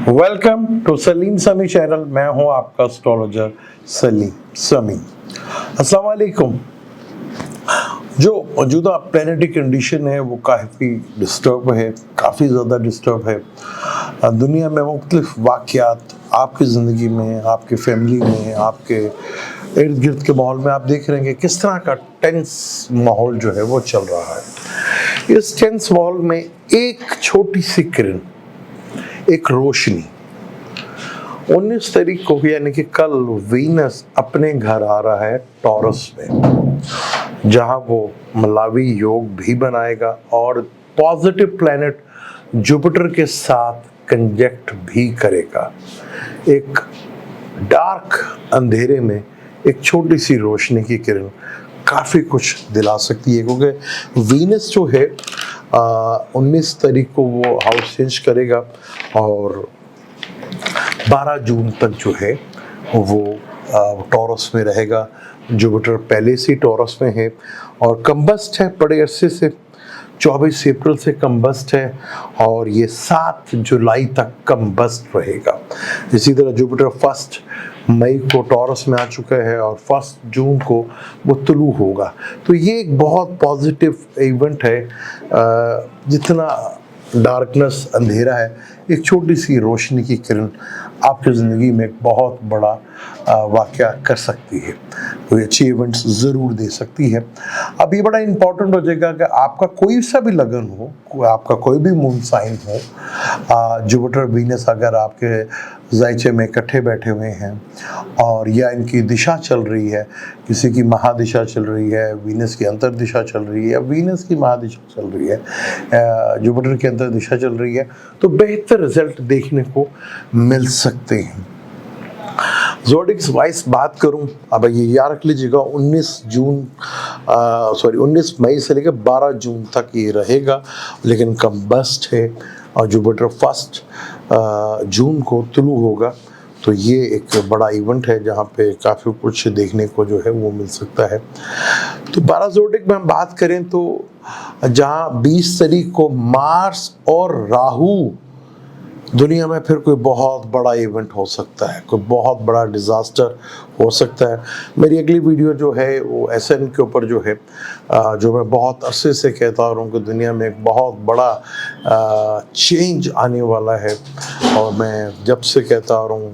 Welcome to Salim समी channel. मैं हूं आपका एस्ट्रोलॉजर सलीम समी। अस्सलाम वालेकुम। जो मौजूदा प्लैनेटरी कंडीशन है वो काफ़ी डिस्टर्ब है, काफ़ी ज़्यादा डिस्टर्ब है। दुनिया में मुख्तलिफ वाक़यात आपकी ज़िंदगी में, आपकी फैमिली में, आपके इर्द गिर्द के माहौल में आप देख रहे हैं कि किस तरह का टेंस माहौल जो है वो चल रहा है। इस टेंस माहौल में एक छोटी सी किरण, एक रोशनी 19 तारीख को यानी कि कल वीनस अपने घर आ रहा है टॉरस में, जहां वो मलावी योग भी बनाएगा और पॉजिटिव प्लैनेट जुपिटर के साथ कंजक्ट भी करेगा। एक डार्क अंधेरे में एक छोटी सी रोशनी की किरण काफ़ी कुछ दिला सकती है, क्योंकि वीनस जो है 19 तारीख को वो हाउस चेंज करेगा और 12 जून तक जो है वो टॉरस में रहेगा। जुपिटर पहले से टॉरस में है और कंबस्ट है बड़े अरसे से, 24 अप्रैल से कंबस्ट है और ये 7 जुलाई तक कंबस्ट रहेगा। इसी तरह जुपिटर 1 मई को टॉरस में आ चुका है और 1 जून को वो तुलू होगा। तो ये एक बहुत पॉजिटिव इवेंट है। जितना डार्कनेस, अंधेरा है, एक छोटी सी रोशनी की किरण आपकी ज़िंदगी में एक बहुत बड़ा वाक़या कर सकती है, कोई अच्छी इवेंट्स ज़रूर दे सकती है। अब ये बड़ा इम्पॉर्टेंट हो जाएगा कि आपका कोई सा भी लगन हो, आपका कोई भी मून साइन हो, जुपिटर वीनस अगर आपके जायचे में इकट्ठे बैठे हुए हैं और या इनकी दिशा चल रही है, किसी की महादिशा चल रही है, वीनस की अंतर दिशा चल रही है, वीनस की महादिशा चल रही है, जुपिटर की अंतर दिशा चल रही है, तो बेहतर रिजल्ट देखने को मिल सकते हैं। ज़ोडिक्स वाइज बात करूं, अब ये याद रख लीजिएगा 19 मई से लेकर 12 जून तक ये रहेगा, लेकिन कंबस्ट है और जुपिटर 1 जून को तुलू होगा। तो ये एक बड़ा इवेंट है जहाँ पे काफ़ी कुछ देखने को जो है वो मिल सकता है। तो 12 ज़ोडिक में हम बात करें तो जहाँ 20 तारीख को मार्स और राहु दुनिया में फिर कोई बहुत बड़ा इवेंट हो सकता है, कोई बहुत बड़ा डिज़ास्टर हो सकता है। मेरी अगली वीडियो जो है वो एसएन के ऊपर जो है, जो मैं बहुत अरसे से कहता रहा हूँ कि दुनिया में एक बहुत बड़ा चेंज आने वाला है, और मैं जब से कहता रहा हूँ,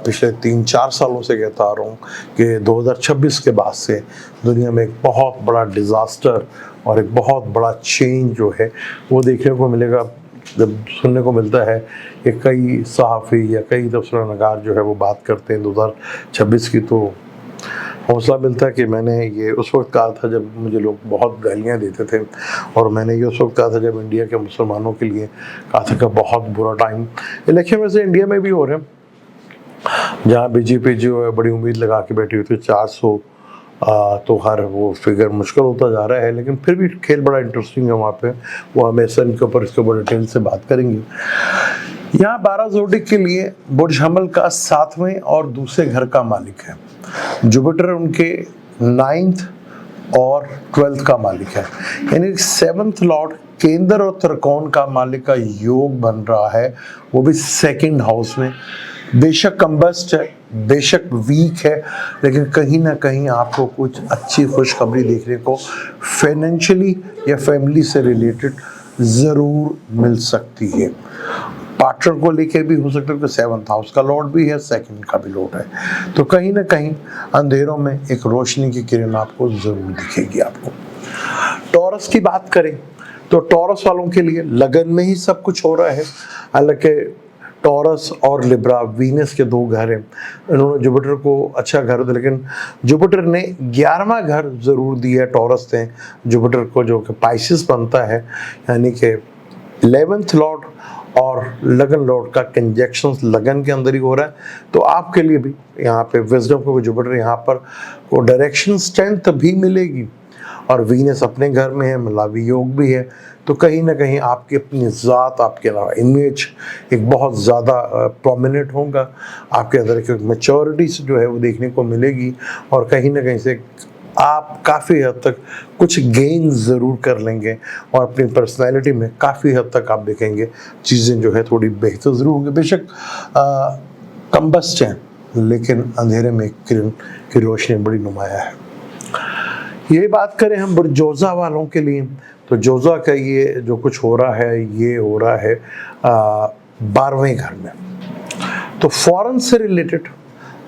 पिछले 3-4 सालों से कहता आ रहा हूँ कि 2026 के बाद से दुनिया में एक बहुत बड़ा डिज़ास्टर और एक बहुत बड़ा चेंज जो है वो देखने को मिलेगा। जब सुनने को मिलता है कि कई सहाफ़ी या कई तबसरा नगार जो है वो बात करते हैं 2026 की, तो हौसला मिलता है कि मैंने ये उस वक्त कहा था जब मुझे लोग बहुत गालियाँ देते थे, और मैंने ये उस वक्त कहा था जब इंडिया के मुसलमानों के लिए कहा था कि बहुत बुरा टाइम। इलेक्शन वैसे इंडिया में भी हो रहे हैं, जहाँ बीजेपी जो है बड़ी उम्मीद लगा के बैठी हुई थी 400, तो हर वो फिगर मुश्किल होता जा रहा है, लेकिन फिर भी खेल बड़ा इंटरेस्टिंग है वहाँ पे। वो हम एसन के ऊपर इसके ऊपर डिटेल से बात करेंगे। यहाँ 12 ज़ोडिक के लिए बुर्ज हमल का 7वें और दूसरे घर का मालिक है। जुपिटर उनके 9th और 12th का मालिक है, यानी 7th लॉर्ड केंद्र और त्रिकोण का मालिक का योग बन रहा है, वो भी 2nd हाउस में। बेशक कंबस्ट है, बेशक वीक है, लेकिन कहीं ना कहीं आपको कुछ अच्छी खुशखबरी देखने को फाइनेंशियली या फैमिली से रिलेटेड ज़रूर मिल सकती है। पार्टनर को लेके भी हो सकता है कि 7th हाउस का लॉर्ड भी है, 2nd का भी लॉर्ड है, तो कहीं ना कहीं अंधेरों में एक रोशनी की किरण आपको ज़रूर दिखेगी। आपको टॉरस की बात करें तो टॉरस वालों के लिए लगन में ही सब कुछ हो रहा है। हालांकि टॉरस और लिब्रा वीनस के 2 घर हैं, इन्होंने जुपिटर को अच्छा घर दिया, लेकिन जुपिटर ने 11वां घर ज़रूर दिया है टॉरस ने जुपिटर को, जो कि पाइसिस बनता है, यानी कि 11th लॉर्ड और लगन लॉर्ड का कंजक्शन लगन के अंदर ही हो रहा है। तो आपके लिए भी यहाँ पे विजडम को जुपिटर यहाँ पर वो डायरेक्शन स्ट्रेंथ भी मिलेगी, और वीनस अपने घर में है, मलावी योग भी है, तो कहीं ना कहीं आपकी अपनी ज़ात, आपके अलावा इमेज एक बहुत ज़्यादा प्रोमिनेंट होगा। आपके अंदर एक मैच्योरिटी जो है वो देखने को मिलेगी, और कहीं ना कहीं से आप काफ़ी हद तक कुछ गेन ज़रूर कर लेंगे और अपनी पर्सनैलिटी में काफ़ी हद तक आप देखेंगे चीज़ें जो है थोड़ी बेहतर ज़रूर होंगी। बेशक कम्बस्ट हैं, लेकिन अंधेरे में किरण की रोशनी बड़ी नुमाया है। यही बात करें हम बुर्जोज़ा वालों के लिए, तो जोज़ा का ये जो कुछ हो रहा है, ये हो रहा है 12वें घर में। तो फॉरेन से रिलेटेड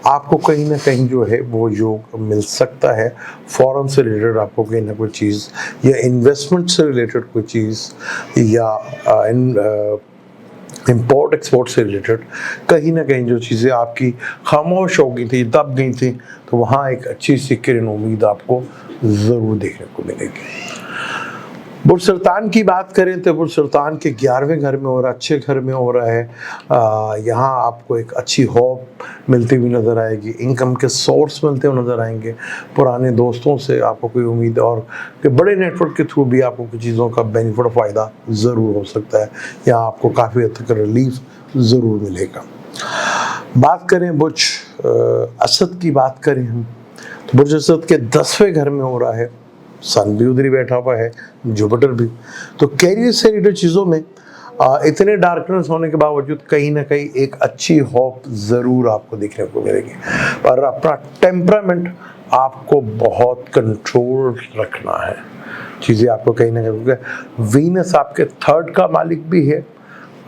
आपको कहीं ना कहीं जो है वो योग मिल सकता है। फॉरेन से रिलेटेड आपको कहीं ना कोई चीज़, या इन्वेस्टमेंट से रिलेटेड कोई चीज़, या इम्पोर्ट एक्सपोर्ट से रिलेटेड कहीं ना कहीं जो चीज़ें आपकी खामोश हो गई थी, दब गई थी, तो वहाँ एक अच्छी सी किरण उम्मीद आपको ज़रूर देखने को मिलेगी। बुर्ज सुल्तान की बात करें तो बुर्ज सुल्तान के 11वें घर में हो रहा है, अच्छे घर में हो रहा है। यहाँ आपको एक अच्छी होप मिलती हुई नज़र आएगी, इनकम के सोर्स मिलते हुए नज़र आएंगे, पुराने दोस्तों से आपको कोई उम्मीद, और कि बड़े नेटवर्क के थ्रू भी आपको कुछ चीज़ों का बेनिफिट और फ़ायदा ज़रूर हो सकता है, या आपको काफ़ी हद तक रिलीफ ज़रूर मिलेगा। बात करें बुर्ज असद की बात करें हम, तो बुर्ज असद के 10वें घर में हो रहा है, सन भी उधर ही बैठा हुआ है, जुपिटर भी। तो कैरियर से रिलेटेड चीज़ों में इतने डार्कनेस होने के बावजूद कहीं ना कहीं एक अच्छी होप ज़रूर आपको देखने को मिलेगी। पर अपना टेम्परामेंट आपको बहुत कंट्रोल रखना है, चीज़ें आपको कहीं ना कहीं, वीनस आपके 3rd का मालिक भी है।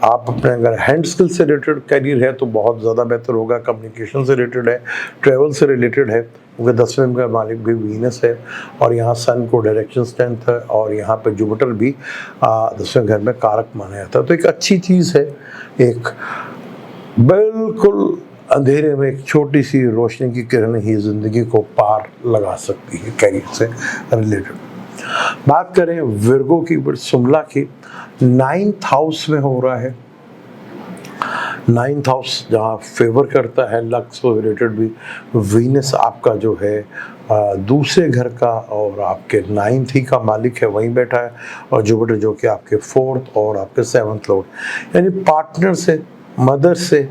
आप अपने अगर हैंड स्किल से रिलेटेड करियर है तो बहुत ज़्यादा बेहतर होगा, कम्युनिकेशन से रिलेटेड है, ट्रैवल से रिलेटेड है, क्योंकि 10वें का मालिक भी वीनस है, और यहाँ सन को डायरेक्शन स्ट्रेंथ है, और यहाँ पे जुपिटर भी 10वें घर में कारक माना जाता है। तो एक अच्छी चीज़ है, एक बिल्कुल अंधेरे में एक छोटी सी रोशनी की किरण ही ज़िंदगी को पार लगा सकती है कैरियर से रिलेटेड। बात करें विर्गो की, सुमला की, 9th हाउस में हो रहा है। 9th हाउस जहाँ फेवर करता है लक से रिलेटेड भी, वीनस आपका जो है दूसरे घर का और आपके 9th ही का मालिक है, वहीं बैठा है, और जुपिटर जो कि आपके 4th और आपके 7th लॉर्ड, यानी पार्टनर से, मदर से,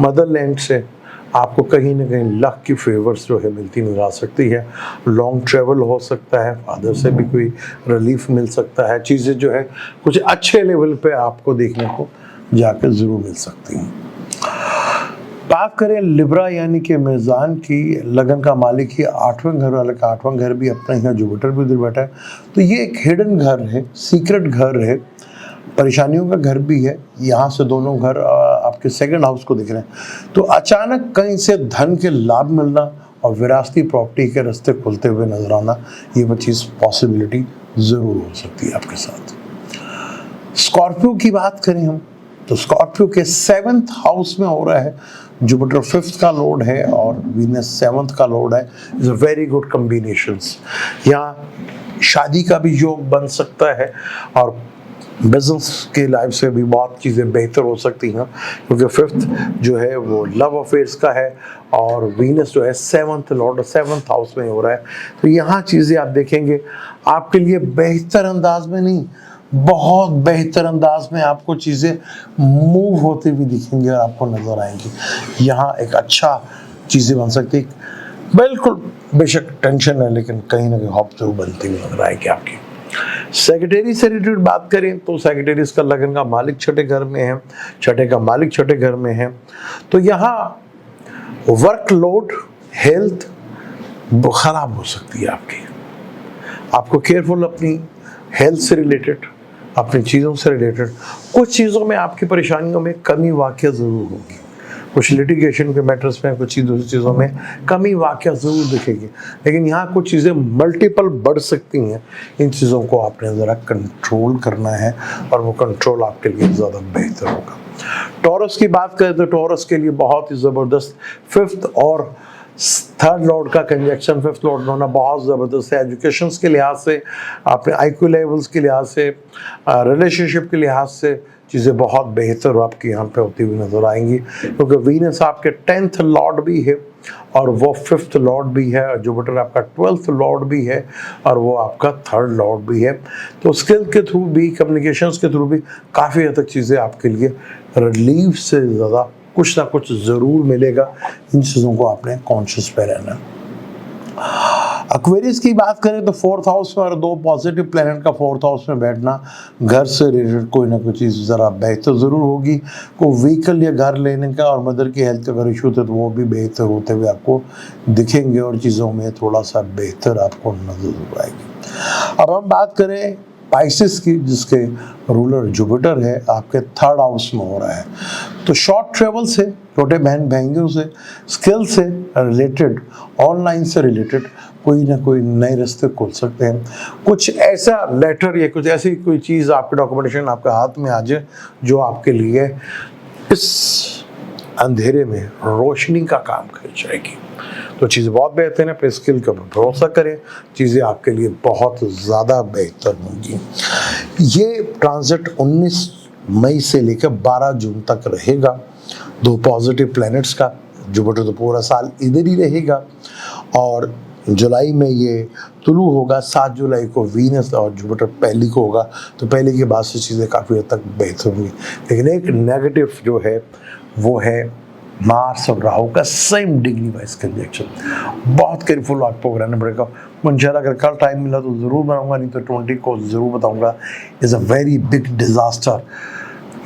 मदरलैंड से आपको कहीं ना कहीं लक की फेवर्स जो है मिलती नजर आ सकती है। लॉन्ग ट्रैवल हो सकता है, फादर से भी कोई रिलीफ मिल सकता है, चीज़ें जो है कुछ अच्छे लेवल पे आपको देखने को जाकर ज़रूर मिल सकती हैं। बात करें लिब्रा यानी कि मेज़ान की, लगन का मालिक ही 8वें घर वाले का 8वां घर भी अपना ही, जुपिटर भी उधर बैठा है। तो ये एक हिडन घर है, सीक्रेट घर है, परेशानियों का घर भी है। यहाँ से दोनों घर आपके 2nd हाउस को दिख रहे हैं। तो अचानक कहीं से धन के लाभ मिलना और विरासती प्रॉपर्टी के रास्ते खुलते हुए नजर आना, ये वो चीज़ पॉसिबिलिटी ज़रूर हो सकती है आपके साथ। स्कॉर्पियो की बात करें हम, तो स्कॉर्पियो के 7th हाउस में हो रहा है, जुपिटर 5th का लॉर्ड है और वीनस 7th का लॉर्ड है। Is a very good combinations. यहाँ शादी का भी योग बन सकता है, और बिजनेस के लाइफ से भी बहुत चीज़ें बेहतर हो सकती हैं, क्योंकि 5th जो है वो लव अफेयर्स का है, और वीनस जो है 7th लॉर्ड 7th हाउस में हो रहा है। तो यहाँ चीज़ें आप देखेंगे आपके लिए बेहतर अंदाज में नहीं, बहुत बेहतर अंदाज में आपको चीज़ें मूव होती हुई दिखेंगी और आपको नज़र आएंगी। यहाँ एक अच्छा चीज़ें बन सकती, बिल्कुल बेशक टेंशन है, लेकिन कहीं ना कहीं होप जरूर बनती हुई नजर आएगी आपकी। सेक्रेटरी से रिलेटेड बात करें तो सेक्रेटरीज का लगन का मालिक 6ठे घर में है, 6ठे का मालिक 6ठे घर में है। तो यहाँ वर्कलोड, हेल्थ खराब हो सकती है आपकी, आपको केयरफुल अपनी हेल्थ से रिलेटेड, अपनी चीज़ों से रिलेटेड, कुछ चीज़ों में आपकी परेशानियों में कमी वाक़या ज़रूर होगी, कुछ लिटिगेशन के मैटर्स में, कुछ दूसरी चीज़ों में कमी वाक़या ज़रूर दिखेगी, लेकिन यहाँ कुछ चीज़ें मल्टीपल बढ़ सकती हैं। इन चीज़ों को आपने ज़रा कंट्रोल करना है, और वो कंट्रोल आपके लिए ज़्यादा बेहतर होगा। टॉरस की बात करें तो टॉरस के लिए बहुत ही ज़बरदस्त 5th और 3rd लॉर्ड का कंजक्शन, 5th लॉर्ड होना बहुत ज़बरदस्त है। एजुकेशन के लिहाज से, अपने IQ लेवल्स के लिहाज से, रिलेशनशिप के लिहाज से चीज़ें बहुत बेहतर आपकी यहाँ पे होती हुई नज़र आएंगी, क्योंकि वीनस आपके 10th लॉर्ड भी है और वो 5th लॉर्ड भी है, और जुपिटर आपका 12th लॉर्ड भी है और वो आपका 3rd लॉर्ड भी है। तो स्किल के थ्रू भी, कम्युनिकेशंस के थ्रू भी काफ़ी हद तक चीज़ें आपके लिए रिलीफ से ज़्यादा कुछ ना कुछ ज़रूर मिलेगा। इन चीज़ों को आपने कॉन्शियस पे रहना। एक्वेरियस की बात करें तो 4th हाउस में और 2 पॉजिटिव प्लैनेट का 4th हाउस में बैठना घर से रिलेटेड कोई ना कोई चीज़ ज़रा बेहतर ज़रूर होगी। कोई व्हीकल या घर लेने का और मदर की हेल्थ का अगर इशू थे तो वो भी बेहतर होते हुए आपको दिखेंगे और चीज़ों में थोड़ा सा बेहतर आपको नजर ज़रूर आएगी। अब हम बात करें पाइसेस की, जिसके रूलर जुपिटर है, आपके 3rd हाउस में हो रहा है। तो शॉर्ट ट्रेवल से, छोटे बहन भाइयों से, स्किल से रिलेटेड, ऑनलाइन से रिलेटेड कोई ना कोई नए रास्ते खोल सकते हैं। कुछ ऐसा लेटर या कुछ ऐसी कोई चीज़ आपके डॉक्यूमेंटेशन आपके हाथ में आ जाए जो आपके लिए इस अंधेरे में रोशनी का काम कर जाएगी। तो चीज़ें बहुत बेहतर हैं, अपने स्किल का भरोसा करें, चीज़ें आपके लिए बहुत ज़्यादा बेहतर होंगी। ये ट्रांजिट 19 मई से लेकर 12 जून तक रहेगा। 2 पॉजिटिव प्लैनेट्स का, जुपिटर तो पूरा साल इधर ही रहेगा और जुलाई में ये तुलू होगा। 7 जुलाई को वीनस और जुपिटर पहली को होगा, तो पहले के बाद से चीज़ें काफ़ी हद तक बेहतर होंगी। लेकिन एक नेगेटिव जो है वो है मार्स और राहु का सेम डिग्री वाइज कंजंक्शन। बहुत केयरफुल आपको रहना पड़ेगा। मुझे अगर कल टाइम मिला तो ज़रूर बनाऊंगा, नहीं तो 20 को ज़रूर बताऊंगा। Is a very big disaster.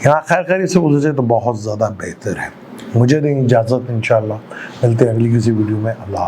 यहाँ खैर से गुजरे तो बहुत ज़्यादा बेहतर है। मुझे दें इजाज़त, इंशाल्लाह मिलते हैं अगली किसी वीडियो में। अल्लाह।